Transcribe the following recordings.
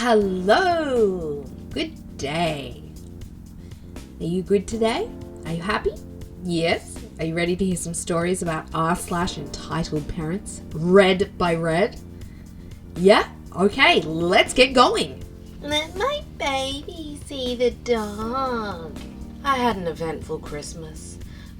Hello, good day. Are you good today? Are you happy? Yes? Are you ready to hear some stories about r/entitled parents, read by Red? Yeah? Okay, let's get going. Let my baby see the dog. I had an eventful Christmas.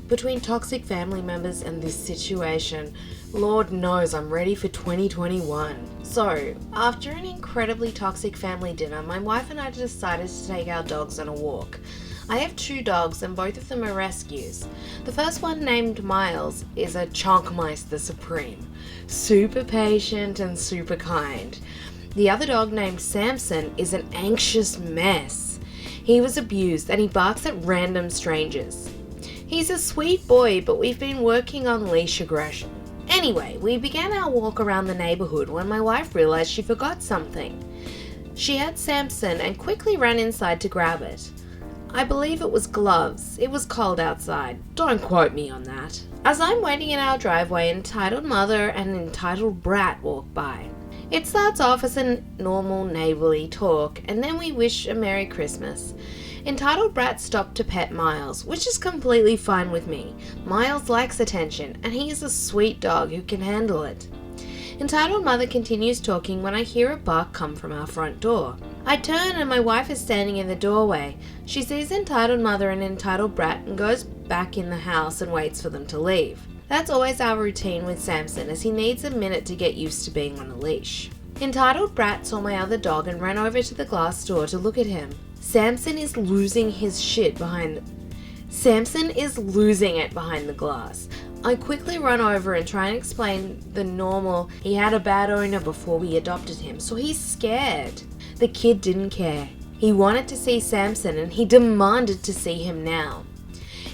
Between toxic family members and this situation, Lord knows I'm ready for 2021. So, after an incredibly toxic family dinner, my wife and I decided to take our dogs on a walk. I have 2 dogs and both of them are rescues. The first one, named Miles, is a Chonkmeister Supreme. Super patient and super kind. The other dog, named Samson, is an anxious mess. He was abused and he barks at random strangers. He's a sweet boy, but we've been working on leash aggression. Anyway, we began our walk around the neighborhood when my wife realized she forgot something. She had Samson and quickly ran inside to grab it. I believe it was gloves. It was cold outside. Don't quote me on that. As I'm waiting in our driveway, entitled mother and entitled brat walk by. It starts off as a normal neighborly talk, and then we wish a Merry Christmas. Entitled brat stopped to pet Miles, which is completely fine with me. Miles likes attention, and he is a sweet dog who can handle it. Entitled mother continues talking when I hear a bark come from our front door. I turn and my wife is standing in the doorway. She sees entitled mother and entitled brat and goes back in the house and waits for them to leave. That's always our routine with Samson, as he needs a minute to get used to being on a leash. Entitled brat saw my other dog and ran over to the glass door to look at him. Samson is losing it behind the glass. I quickly run over and try and explain the normal, he had a bad owner before we adopted him, so he's scared. The kid didn't care. He wanted to see Samson and he demanded to see him now.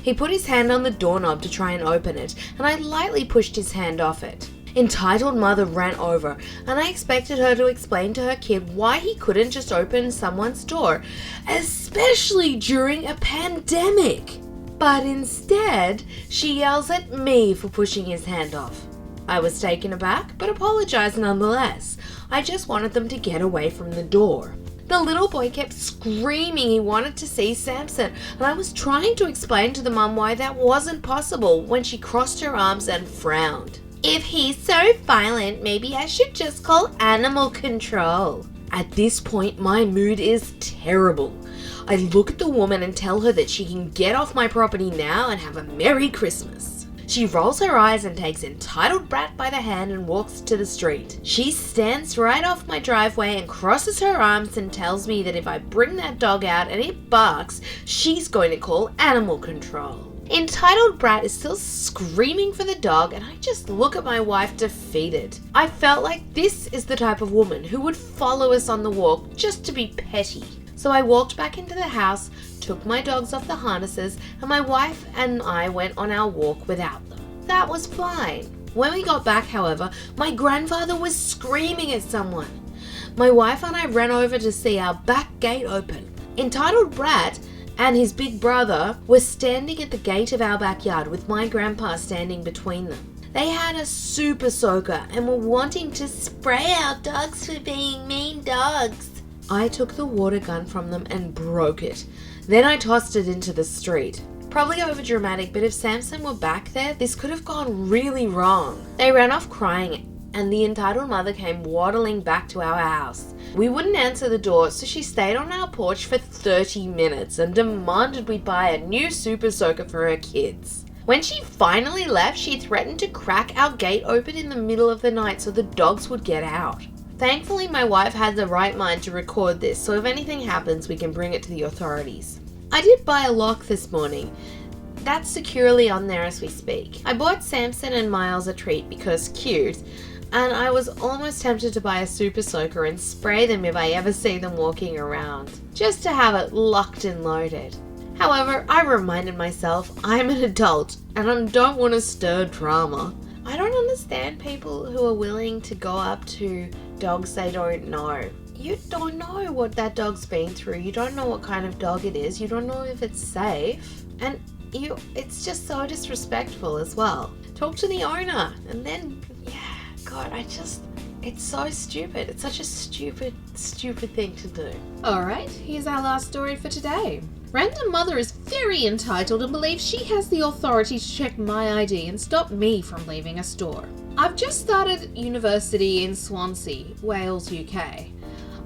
He put his hand on the doorknob to try and open it, and I lightly pushed his hand off it. Entitled mother ran over, and I expected her to explain to her kid why he couldn't just open someone's door, especially during a pandemic. But instead, she yells at me for pushing his hand off. I was taken aback, but apologized nonetheless. I just wanted them to get away from the door. The little boy kept screaming he wanted to see Samson, and I was trying to explain to the mum why that wasn't possible when she crossed her arms and frowned. If he's so violent, maybe I should just call animal control. At this point, my mood is terrible. I look at the woman and tell her that she can get off my property now and have a Merry Christmas. She rolls her eyes and takes entitled brat by the hand and walks to the street. She stands right off my driveway and crosses her arms and tells me that if I bring that dog out and it barks, she's going to call animal control. Entitled brat is still screaming for the dog, and I just look at my wife defeated. I felt like this is the type of woman who would follow us on the walk just to be petty. So I walked back into the house, took my dogs off the harnesses, and my wife and I went on our walk without them. That was fine. When we got back, however, my grandfather was screaming at someone. My wife and I ran over to see our back gate open. Entitled brat and his big brother were standing at the gate of our backyard with my grandpa standing between them. They had a super soaker and were wanting to spray our dogs for being mean dogs. I took the water gun from them and broke it. Then I tossed it into the street. Probably over dramatic, but if Samson were back there, this could have gone really wrong. They ran off crying, and the entitled mother came waddling back to our house. We wouldn't answer the door, so she stayed on our porch for 30 minutes and demanded we buy a new super soaker for her kids. When she finally left, she threatened to crack our gate open in the middle of the night so the dogs would get out. Thankfully, my wife had the right mind to record this, so if anything happens, we can bring it to the authorities. I did buy a lock this morning. That's securely on there as we speak. I bought Samson and Miles a treat because cute, and I was almost tempted to buy a super soaker and spray them if I ever see them walking around, just to have it locked and loaded. However, I reminded myself I'm an adult and I don't want to stir drama. I don't understand people who are willing to go up to dogs they don't know. You don't know what that dog's been through. You don't know what kind of dog it is. You don't know if it's safe. And it's just so disrespectful as well. Talk to the owner and then, God, It's so stupid. It's such a stupid thing to do. Alright, here's our last story for today. Random mother is very entitled and believes she has the authority to check my ID and stop me from leaving a store. I've just started university in Swansea, Wales, UK.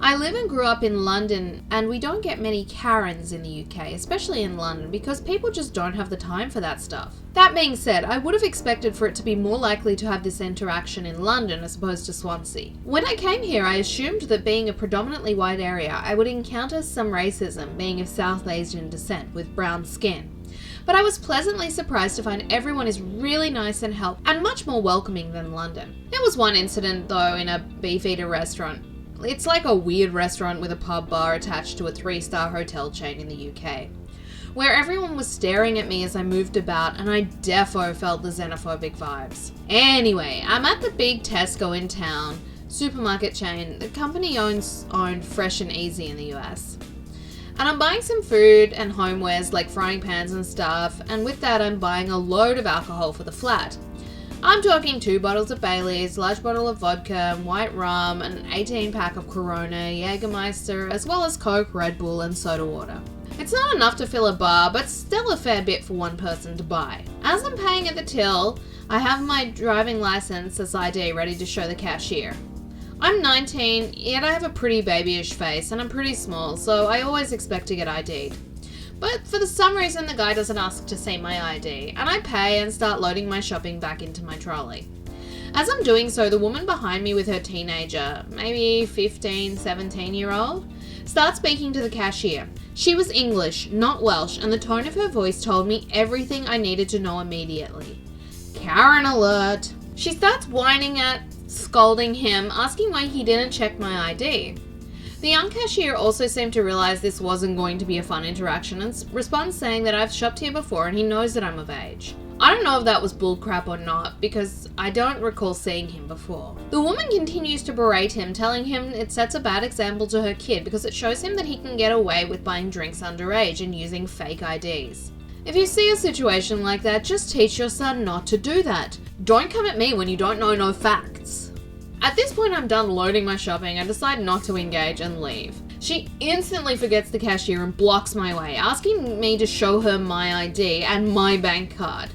I live and grew up in London, and we don't get many Karens in the UK, especially in London, because people just don't have the time for that stuff. That being said, I would have expected for it to be more likely to have this interaction in London as opposed to Swansea. When I came here, I assumed that being a predominantly white area, I would encounter some racism, being of South Asian descent with brown skin. But I was pleasantly surprised to find everyone is really nice and helpful and much more welcoming than London. There was one incident though in a Beefeater restaurant. It's like a weird restaurant with a pub bar attached to a 3-star hotel chain in the UK, where everyone was staring at me as I moved about, and I defo felt the xenophobic vibes. Anyway, I'm at the big Tesco in town, supermarket chain. The company owned Fresh and Easy in the US. And I'm buying some food and homewares like frying pans and stuff, and with that I'm buying a load of alcohol for the flat. I'm talking 2 bottles of Baileys, large bottle of vodka, white rum, an 18-pack of Corona, Jägermeister, as well as Coke, Red Bull, and soda water. It's not enough to fill a bar, but still a fair bit for one person to buy. As I'm paying at the till, I have my driving license as ID ready to show the cashier. I'm 19, yet I have a pretty babyish face, and I'm pretty small, so I always expect to get ID'd. But for some reason the guy doesn't ask to see my ID, and I pay and start loading my shopping back into my trolley. As I'm doing so, the woman behind me with her teenager, maybe 15, 17-year-old, starts speaking to the cashier. She was English, not Welsh, and the tone of her voice told me everything I needed to know immediately. Karen alert! She starts whining scolding him, asking why he didn't check my ID. The young cashier also seemed to realise this wasn't going to be a fun interaction and responds saying that I've shopped here before and he knows that I'm of age. I don't know if that was bullcrap or not, because I don't recall seeing him before. The woman continues to berate him, telling him it sets a bad example to her kid because it shows him that he can get away with buying drinks underage and using fake IDs. If you see a situation like that, just teach your son not to do that. Don't come at me when you don't know no facts. At this point, I'm done loading my shopping. I decide not to engage and leave. She instantly forgets the cashier and blocks my way, asking me to show her my ID and my bank card.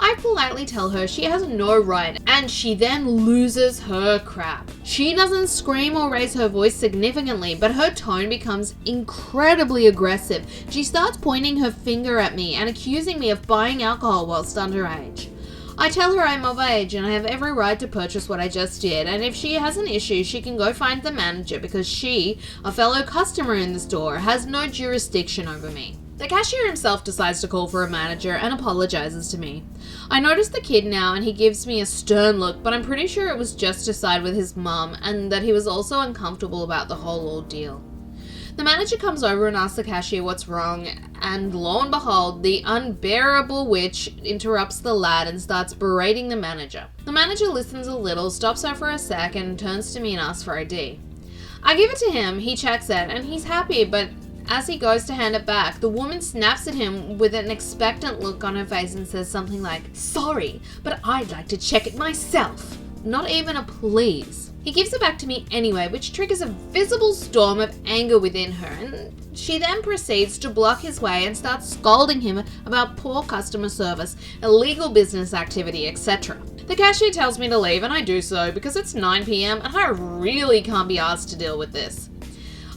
I politely tell her she has no right, and she then loses her crap. She doesn't scream or raise her voice significantly, but her tone becomes incredibly aggressive. She starts pointing her finger at me and accusing me of buying alcohol whilst underage. I tell her I'm of age and I have every right to purchase what I just did, and if she has an issue, she can go find the manager because she, a fellow customer in the store, has no jurisdiction over me. The cashier himself decides to call for a manager and apologizes to me. I notice the kid now and he gives me a stern look, but I'm pretty sure it was just to side with his mum and that he was also uncomfortable about the whole ordeal. The manager comes over and asks the cashier what's wrong, and lo and behold, the unbearable witch interrupts the lad and starts berating the manager. The manager listens a little, stops her for a sec, and turns to me and asks for ID. I give it to him, he checks it, and he's happy, but as he goes to hand it back, the woman snaps at him with an expectant look on her face and says something like, "Sorry, but I'd like to check it myself." Not even a please. He gives it back to me anyway, which triggers a visible storm of anger within her, and she then proceeds to block his way and starts scolding him about poor customer service, illegal business activity, etc. The cashier tells me to leave, and I do so because it's 9 PM and I really can't be asked to deal with this.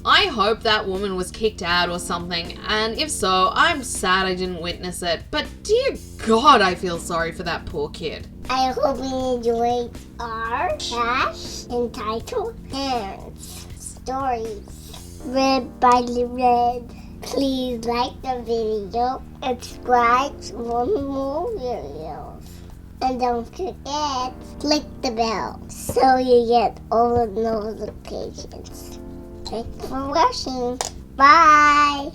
I hope that woman was kicked out or something, and if so, I'm sad I didn't witness it, but dear God, I feel sorry for that poor kid. I hope you enjoyed our entitled parents stories read by the Red. Please like the video and subscribe for more videos. And don't forget, click the bell so you get all the notifications. Thanks for watching. Bye!